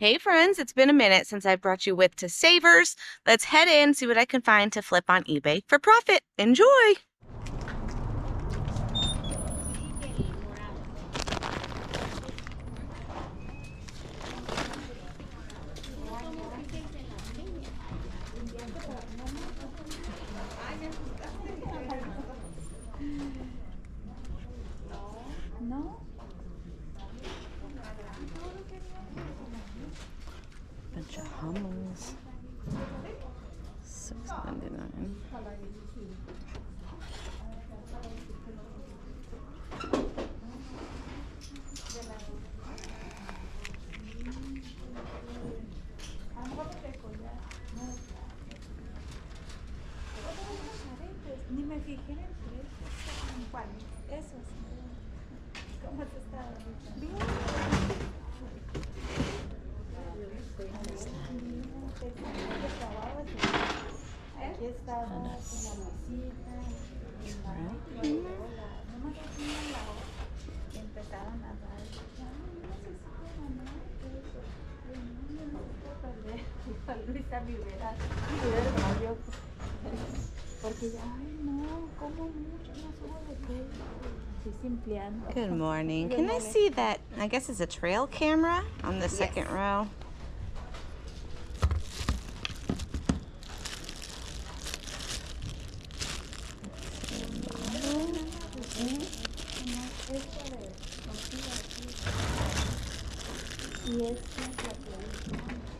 Hey friends, it's been a minute since I brought you with to Savers. Let's head in, see what I can find to flip on eBay for profit. Enjoy! No, Bunch of hummus. $6.99. ni me fijé en el precio. ¿En cuál? Esos. ¿Cómo has estado? Bien. Aquí estaba con la visita, no me tenían la hora. Empezaron a dar, ya no necesito ganar eso. Yo no necesito perder. Dijo Luisa Rivera, yo, porque ya, ay no, como mucho, no subo de peso. Sí, simpleando. Good morning. Can I see that? I guess it's a trail camera on the second row. Y esta es la que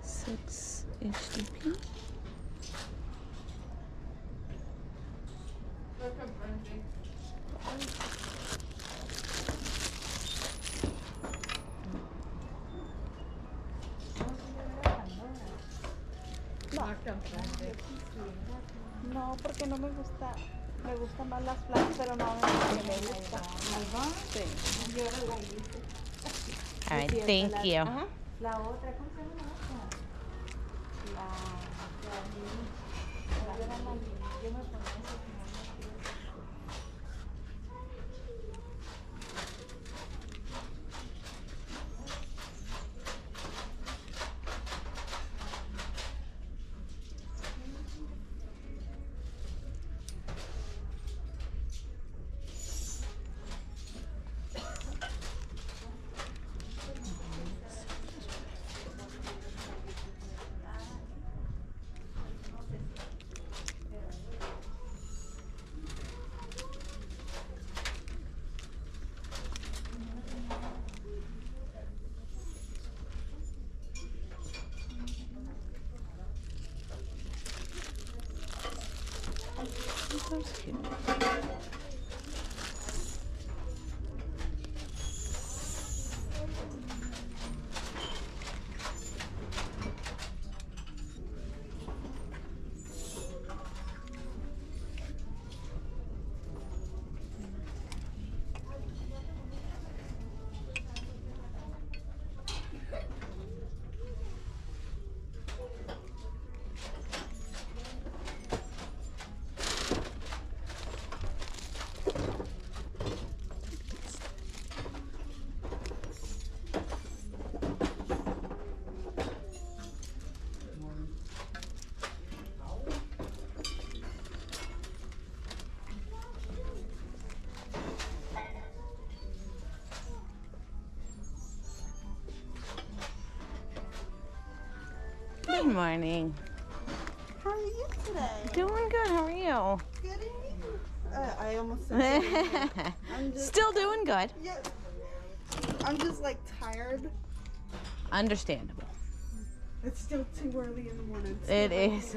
Six HDP. no, porque no me gusta. Me gustan más las flores, pero no es lo que me gusta. ¿Alba? Sí. Yo la hice. All right, thank you. La otra, ¿cómo se llama la otra? Yo era la yo me ponía eso como That's cute. Good morning. How are you today? Doing good. How are you? Good and you? I almost said good. I'm just, Still doing good. yeah, I'm just like tired. Understandable. It's still too early in the morning. It is.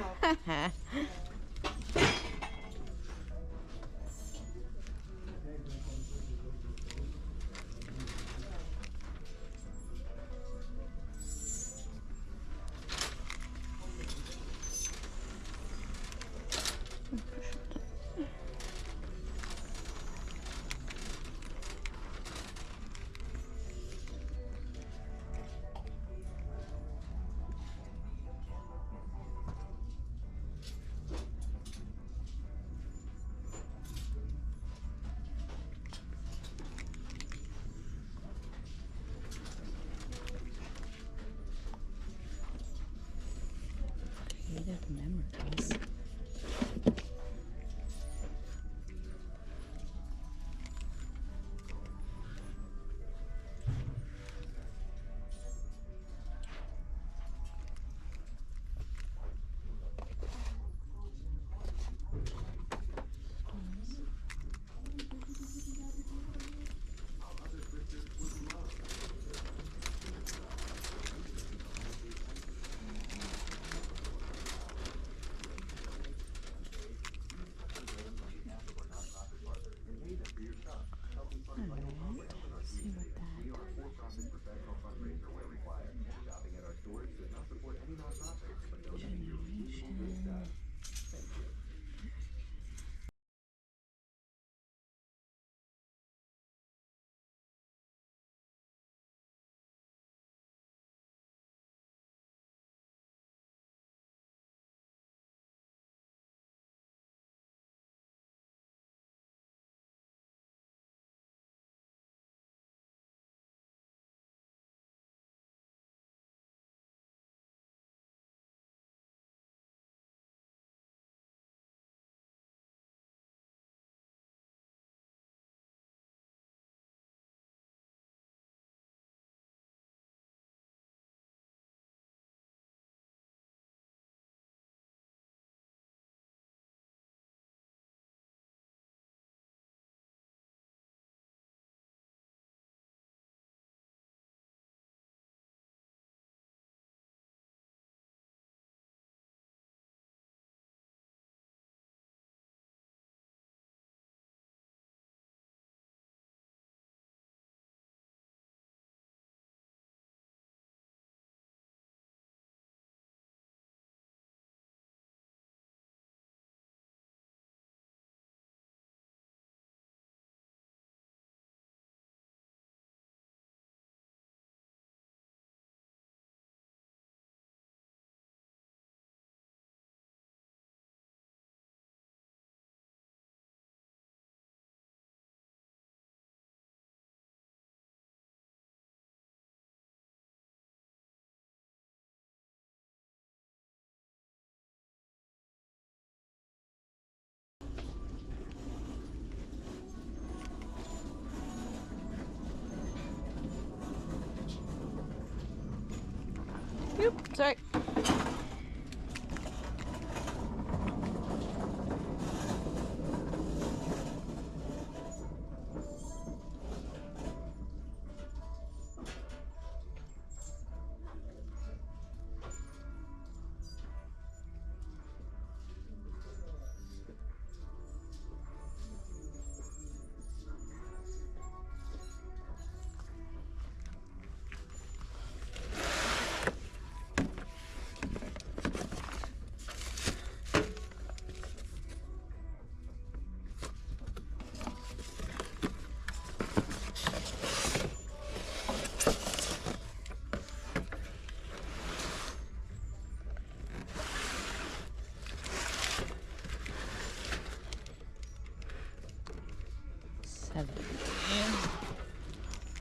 Oop, sorry.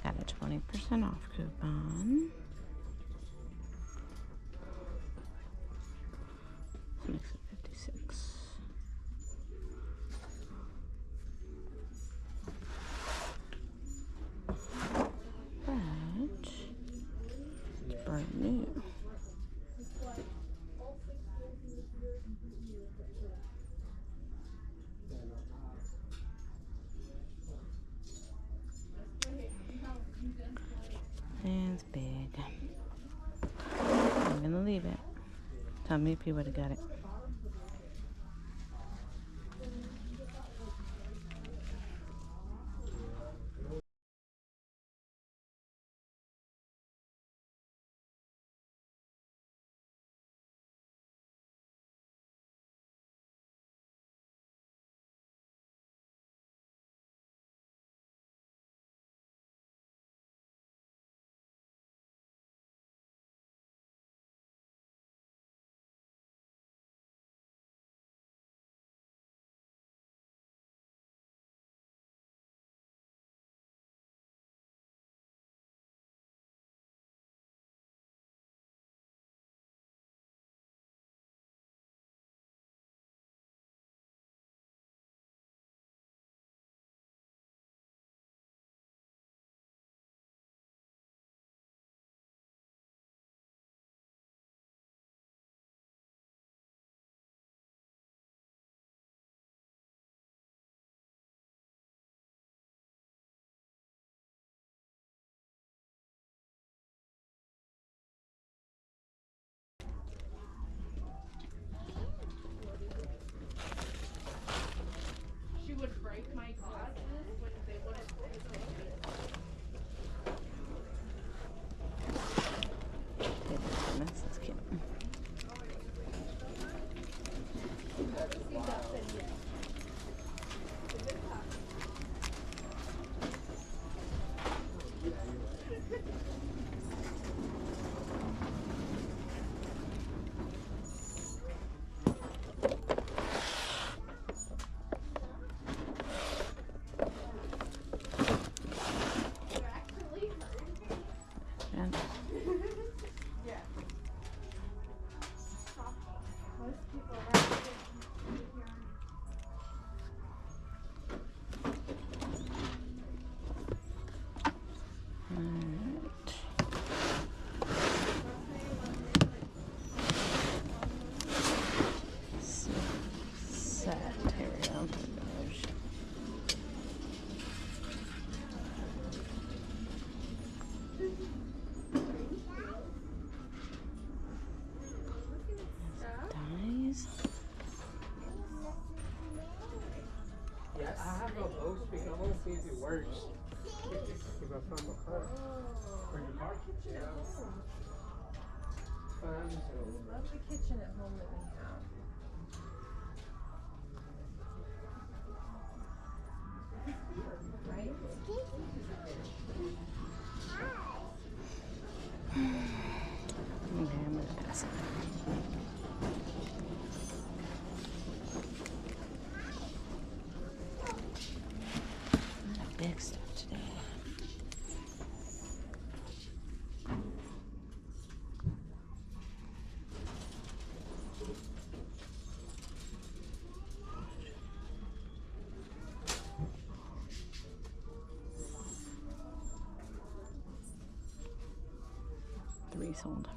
Got a 20% off coupon. This makes it 56. But it's brand new. And it's big. I'm gonna leave it. Tell me if you would have got it. that's not my car. Bring your car? Kitchen at home. Fine. Lovely kitchen at home that we have. Right? Okay, I'm gonna pass it. A lot of big stuff today. Three sold.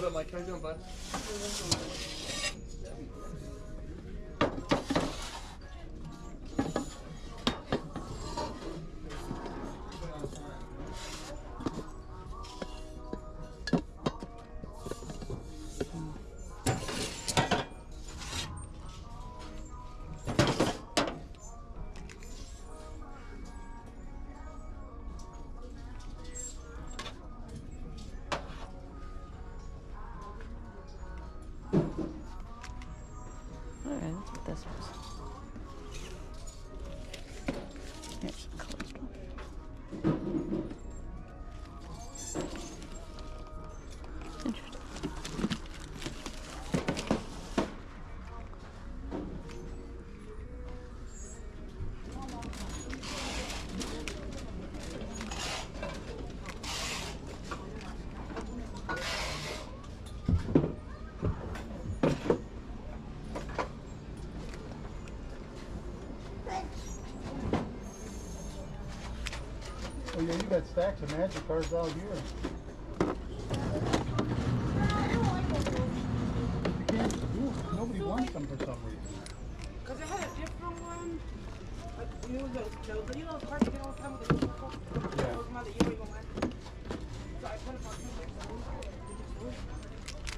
Hold on, Mike. How you doing, bud? Alright, that's what this was. Here's the closed one. Interesting. Oh yeah, you got stacks of magic cards out here. You can't, nobody wants them for some reason. Because I had a different one. Like, you know, you know, the cards you get all the time with the circle? Yeah. Those ones that you don't even want. So I put them on two things.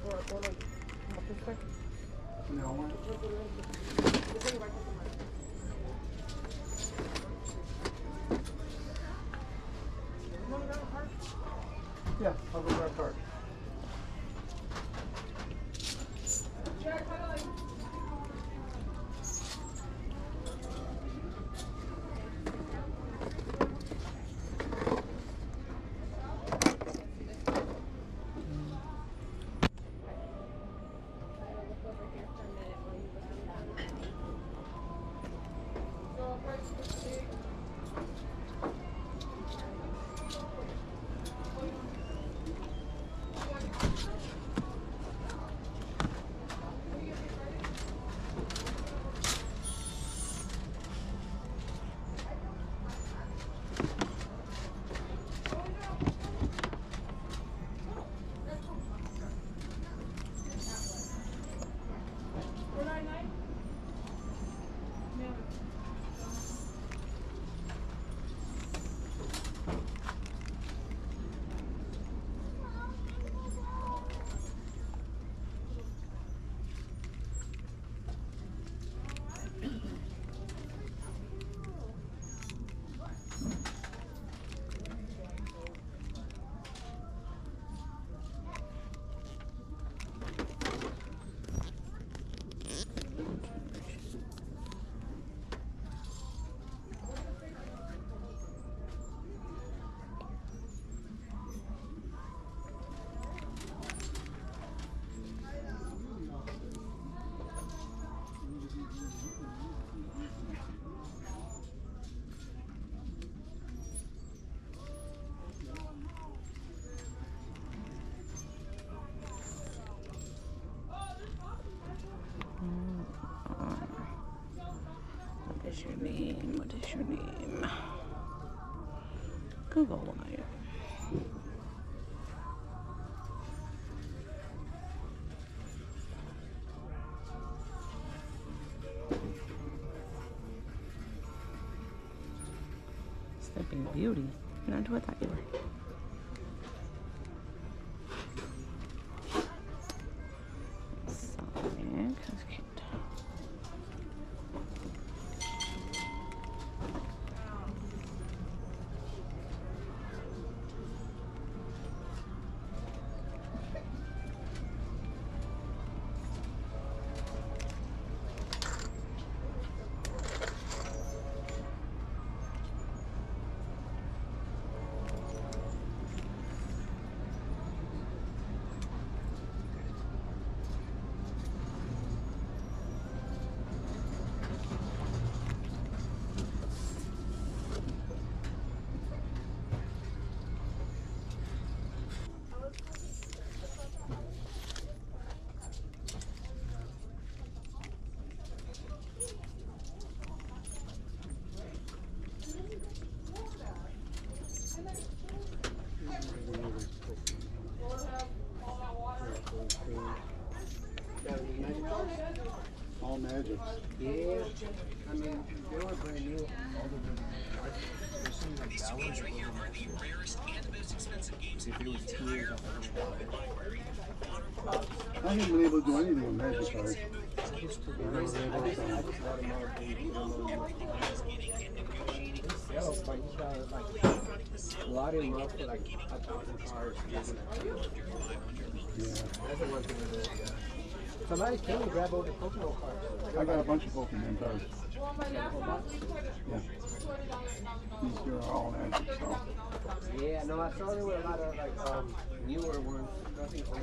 Or like, what this way? No one. This thing right there. You want to grab a card? Yeah, I'll go grab cards. What is your name? What is your name? Google Live. Sleeping Beauty. Not who I thought you were. Sonic. That's cute. I mean, they were brand new. All the there's some like that one. If it was tears, I haven't been able to do anything with magic cards. just to be honest, I just let them out and put them on the sales, but you got like lot him up for like 1,000 cards. Yeah. That's the one thing to do. Yeah. Somebody came and grabbed all the Pokemon cards. I got a bunch of Pokemon cards. Yeah. These here are all magic, so. Yeah, no, I saw there were a lot of like newer ones, nothing old.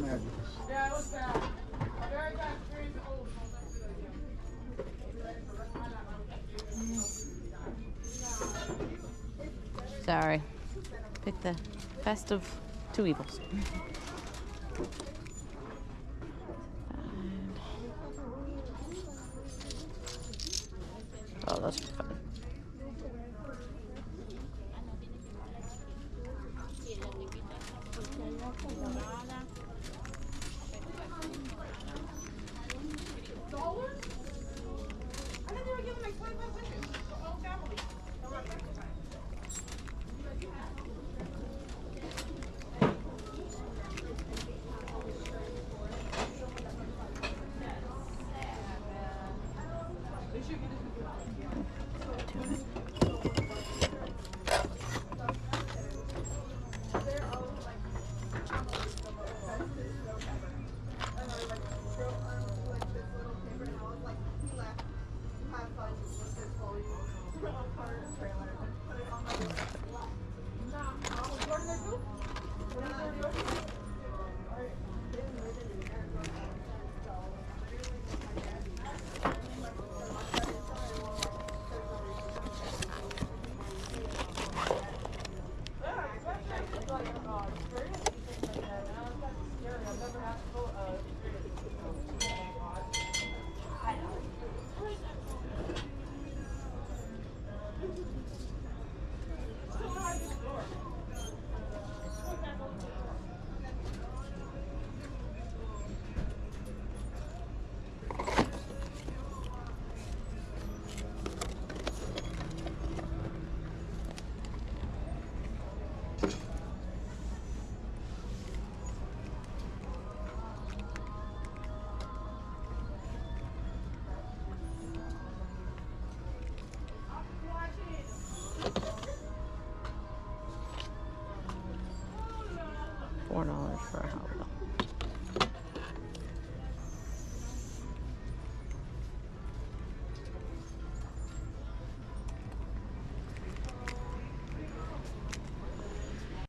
Magics. Sorry. Pick the best of two evils. Oh, those are fun. $4 for a Hot Wheel.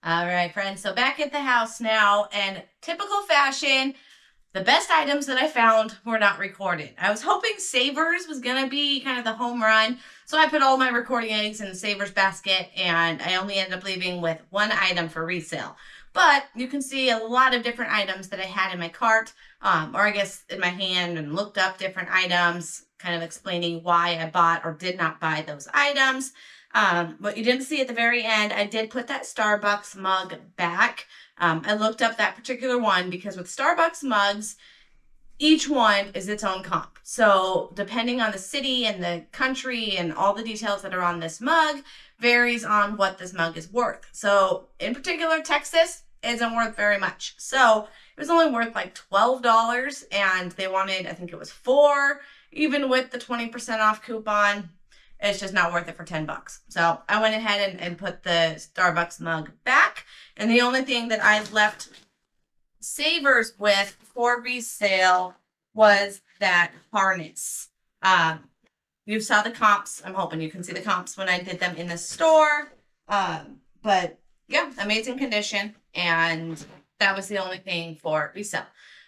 All right, friends, so back at the house now, and typical fashion, the best items that I found were not recorded. I was hoping Savers was going to be kind of the home run, so I put all my recording eggs in the Savers basket, and I only ended up leaving with one item for resale. But you can see a lot of different items that I had in my cart, or I guess in my hand, and looked up different items, kind of explaining why I bought or did not buy those items. What you didn't see at the very end, I did put that Starbucks mug back. I looked up that particular one because with Starbucks mugs, each one is its own comp. So depending on the city and the country and all the details that are on this mug varies on what this mug is worth. So in particular, Texas isn't worth very much. So it was only worth like $12, and they wanted, I think it was 4, even with the 20% off coupon. It's just not worth it for $10. So I went ahead and put the Starbucks mug back. And the only thing that I left Savers with for resale was that harness. You saw the comps. I'm hoping you can see the comps when I did them in the store. But yeah, amazing condition. And that was the only thing for resale.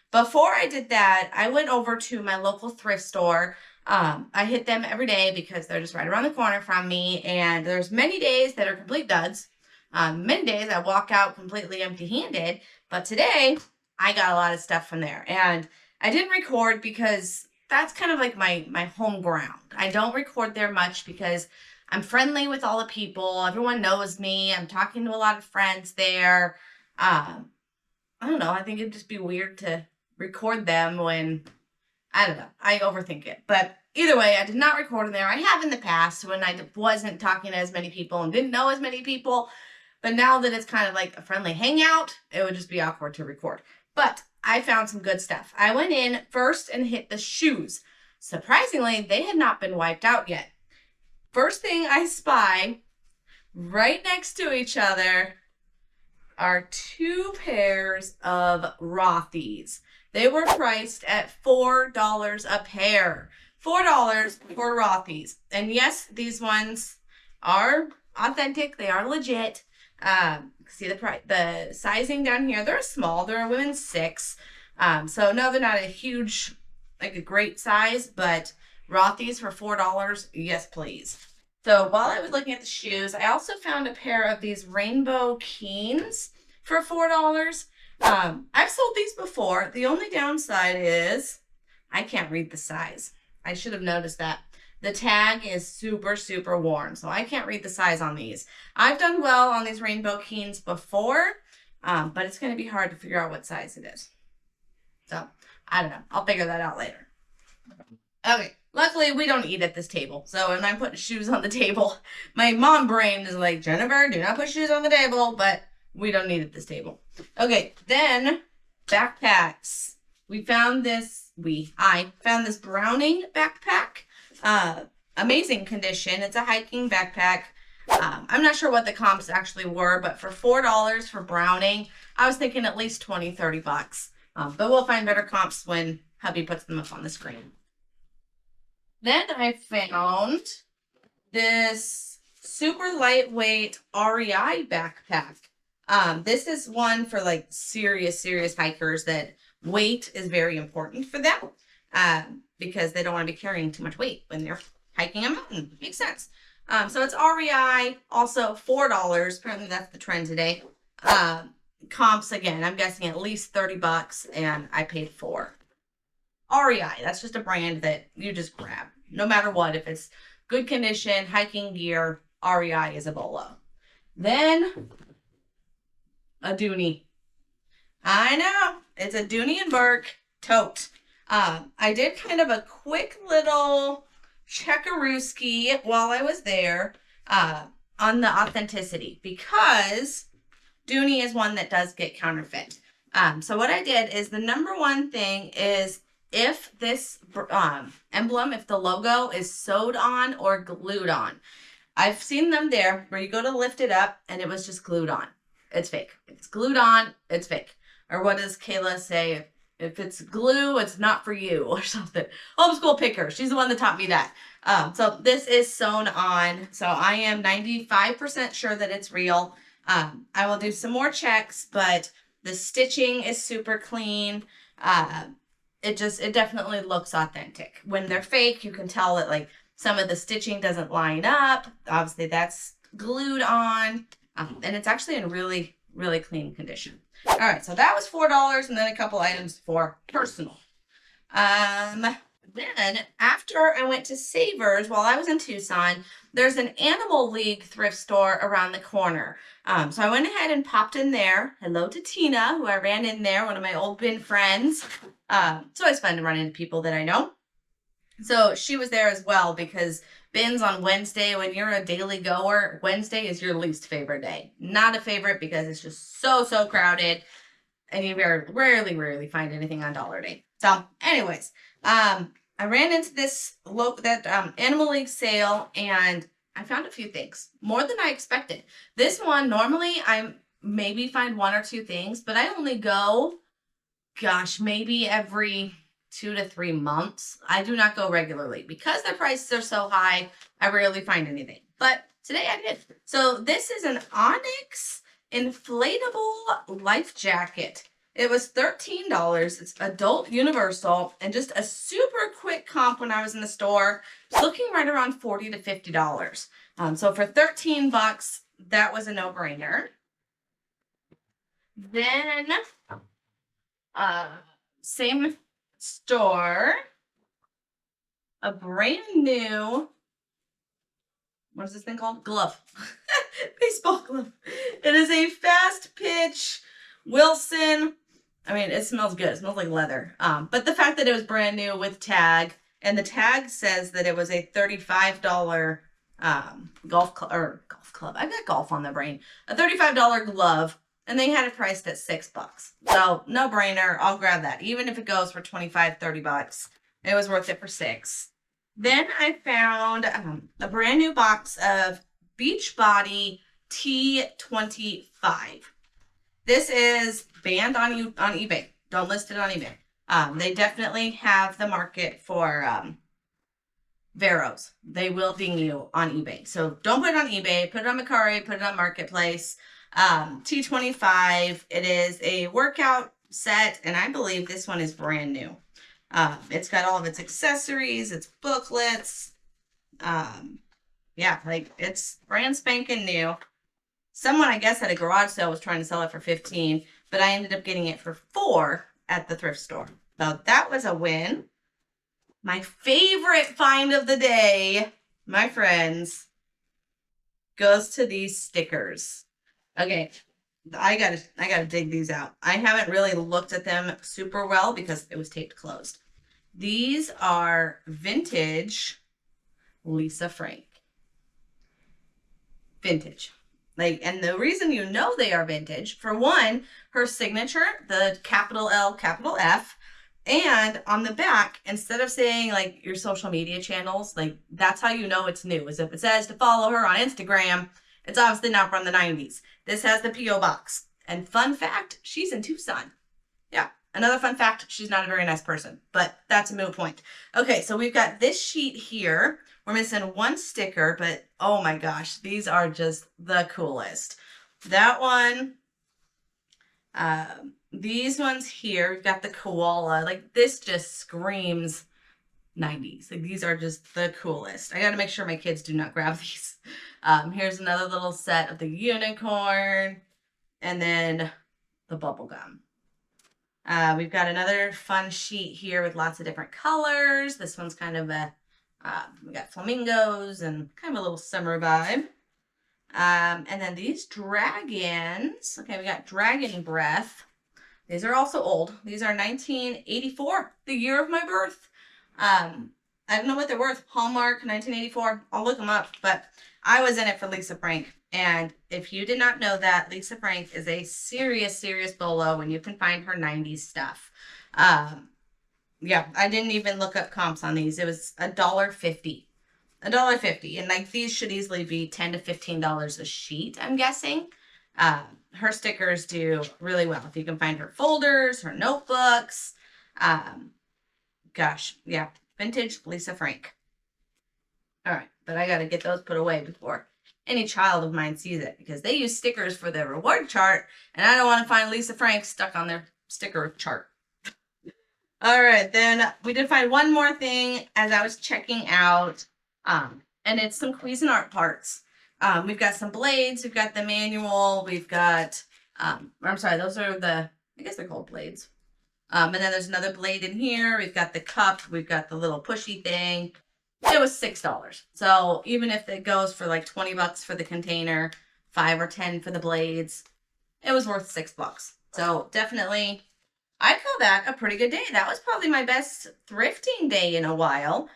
Before I did that, I went over to my local thrift store. I hit them every day because they're just right around the corner from me, and there's many days that are complete duds. Many days I walk out completely empty-handed, but today I got a lot of stuff from there. And I didn't record because that's kind of like my home ground. I don't record there much because I'm friendly with all the people. Everyone knows me. I'm talking to a lot of friends there. I don't know. I think it'd just be weird to record them when, I don't know. I overthink it. But either way, I did not record in there. I have in the past when I wasn't talking to as many people and didn't know as many people. But now that it's kind of like a friendly hangout, it would just be awkward to record. But I found some good stuff. I went in first and hit the shoes. Surprisingly, they had not been wiped out yet. First thing I spy right next to each other are 2 pairs of Rothy's. They were priced at $4 a pair. $4 for Rothy's. And yes, these ones are authentic. They are legit. See the sizing down here. They're small. They're a women's 6. So no, they're not a huge, like a great size, but Rothy's for $4. Yes, please. So while I was looking at the shoes, I also found a pair of these rainbow Keens for $4. I've sold these before. The only downside is I can't read the size. I should have noticed that. The tag is super, super worn, so I can't read the size on these. I've done well on these rainbow Keens before, but it's going to be hard to figure out what size it is. So, I don't know. I'll figure that out later. Okay. Luckily, we don't eat at this table. So when I'm putting shoes on the table, my mom brain is like, Jennifer, do not put shoes on the table. But we don't eat at this table. Okay, then backpacks. I found this Browning backpack. Amazing condition. It's a hiking backpack. I'm not sure what the comps actually were, but for $4 for Browning, I was thinking at least $20-$30. But we'll find better comps when hubby puts them up on the screen. Then I found this super lightweight REI backpack. This is one for like serious hikers that weight is very important for them because they don't want to be carrying too much weight when they're hiking a mountain. Makes sense. So it's REI, also $4. Apparently that's the trend today. Comps, again, I'm guessing at least $30, and I paid $4. REI, that's just a brand that you just grab. No matter what, if it's good condition, hiking gear, REI is a bolo. Then, a Dooney. I know, it's a Dooney and Burke tote. I did kind of a quick little checkarooski while I was there on the authenticity because Dooney is one that does get counterfeit. So what I did is the number one thing is if this emblem, if the logo is sewed on or glued on. I've seen them there where you go to lift it up and it was just glued on. It's fake. If it's glued on, it's fake. Or what does Kayla say? If it's glue, it's not for you or something. Homeschool picker. She's the one that taught me that. So this is sewn on. So I am 95% sure that it's real. I will do some more checks, but the stitching is super clean. It definitely looks authentic. When they're fake, you can tell that like some of the stitching doesn't line up. Obviously that's glued on. And it's actually in really, really clean condition. All right, so that was $4 and then a couple items for personal. Then after I went to Savers while I was in Tucson, there's an Animal League thrift store around the corner. So I went ahead and popped in there. Hello to Tina, who I ran in there, one of my old bin friends. It's always fun to run into people that I know. So she was there as well because bins on Wednesday, when you're a daily goer, Wednesday is your least favorite day. Not a favorite because it's just so crowded and you rarely find anything on Dollar Day. So anyways, I ran into this Animal League sale and I found a few things, more than I expected. This one, normally I maybe find 1 or 2 things, but I only go, maybe every 2 to 3 months. I do not go regularly because their prices are so high. I rarely find anything, but today I did. So this is an Onyx inflatable life jacket. It was $13. It's adult universal and just a super quick comp when I was in the store. It's looking right around $40 to $50. So for $13, that was a no-brainer. Then, same store, a brand new, what is this thing called? Glove. Baseball glove. It is a fast pitch Wilson. I mean, it smells good. It smells like leather. But the fact that it was brand new with tag, and the tag says that it was a $35 golf club. I've got golf on the brain. A $35 glove, and they had it priced at $6. So no brainer. I'll grab that. Even if it goes for 25, 30 bucks, it was worth it for $6. Then I found a brand new box of Beachbody T25. This is banned on eBay. Don't list it on eBay. They definitely have the market for Veros. They will ding you on eBay. So don't put it on eBay. Put it on Mercari. Put it on Marketplace. T25. It is a workout set, and I believe this one is brand new. It's got all of its accessories, its booklets. Yeah, like it's brand spanking new. Someone, I guess, at a garage sale was trying to sell it for $15, but I ended up getting it for $4 at the thrift store. So that was a win. My favorite find of the day, my friends, goes to these stickers. Okay, I gotta dig these out. I haven't really looked at them super well because it was taped closed. These are vintage Lisa Frank. Vintage. Like, and the reason you know they are vintage, for one, her signature, the capital L, capital F, and on the back, instead of saying like your social media channels, like that's how you know it's new, is if it says to follow her on Instagram, it's obviously not from the 90s. This has the P.O. box. And fun fact, she's in Tucson. Yeah. Another fun fact, she's not a very nice person, but that's a moot point. Okay, so we've got this sheet here. We're missing one sticker, but oh my gosh, these are just the coolest. That one, these ones here, we've got the koala. Like this just screams 90s. Like these are just the coolest. I got to make sure my kids do not grab these. Here's another little set of the unicorn and then the bubble gum. We've got another fun sheet here with lots of different colors. This one's kind of a, we got flamingos and kind of a little summer vibe. And then these dragons. Okay, we got Dragon Breath. These are also old. These are 1984, the year of my birth. I don't know what they're worth. Hallmark, 1984. I'll look them up, but I was in it for Lisa Frank. And if you did not know that, Lisa Frank is a serious, serious bolo when you can find her 90s stuff. Yeah, I didn't even look up comps on these. It was $1.50. $1.50. And like these should easily be $10 to $15 a sheet, I'm guessing. Her stickers do really well. If you can find her folders, her notebooks. Gosh, yeah. Vintage Lisa Frank. All right, but I got to get those put away before any child of mine sees it because they use stickers for their reward chart, and I don't want to find Lisa Frank stuck on their sticker chart. All right, then we did find one more thing as I was checking out, and it's some Cuisinart parts. We've got some blades, we've got the manual, we've got, I'm sorry, those are the, I guess they're called blades. And then there's another blade in here. We've got the cup, we've got the little pushy thing. It was $6. So even if it goes for like 20 bucks for the container, 5 or 10 for the blades, it was worth $6. So definitely, I'd call that a pretty good day. That was probably my best thrifting day in a while.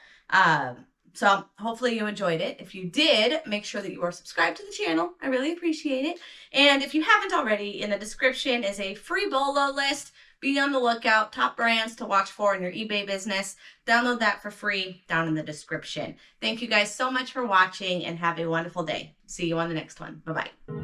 So hopefully you enjoyed it. If you did, make sure that you are subscribed to the channel. I really appreciate it. And if you haven't already, in the description is a free bolo list. Be on the lookout, top brands to watch for in your eBay business. Download that for free down in the description. Thank you guys so much for watching and have a wonderful day. See you on the next one. Bye-bye.